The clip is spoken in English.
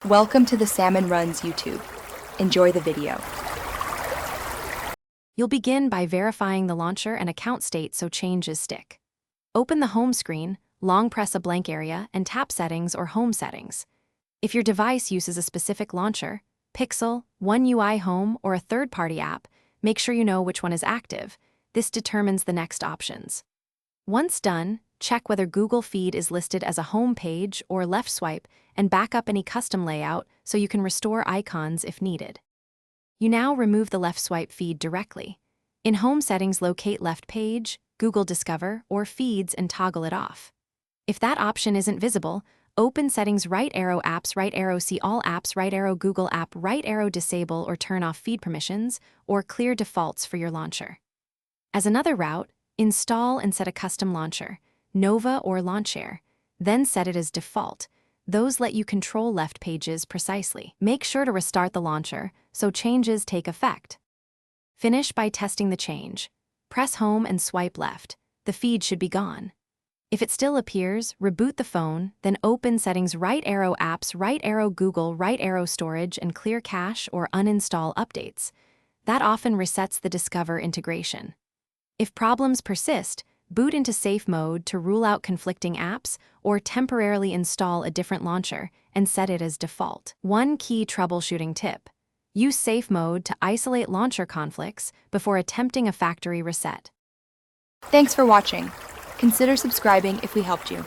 Welcome to the Salmon Runs YouTube. Enjoy the video. You'll begin by verifying the launcher and account state so changes stick. Open the home screen, long press a blank area, and tap Settings or Home Settings. If your device uses a specific launcher, Pixel, One UI Home, or a third-party app, make sure you know which one is active. This determines the next options. Once done, check whether Google Feed is listed as a home page or left swipe and back up any custom layout so you can restore icons if needed. You now remove the left swipe feed directly. In Home Settings, locate Left Page, Google Discover, or Feeds and toggle it off. If that option isn't visible, open Settings, right arrow Apps, right arrow See All Apps, right arrow Google App, right arrow Disable or turn off feed permissions, or clear defaults for your launcher. As another route, install and set a custom launcher, Nova or Launcher, then set it as default. Those let you control left pages precisely. Make sure to restart the launcher so changes take effect. Finish by testing the change. Press home and swipe left. The feed should be gone. If it still appears, reboot the phone, then open Settings, right arrow Apps, right arrow Google, right arrow Storage, and clear cache or uninstall updates. That often resets the Discover integration. If problems persist, boot into safe mode to rule out conflicting apps or temporarily install a different launcher and set it as default. One key troubleshooting tip: use safe mode to isolate launcher conflicts before attempting a factory reset. Thanks for watching. Consider subscribing if we helped you.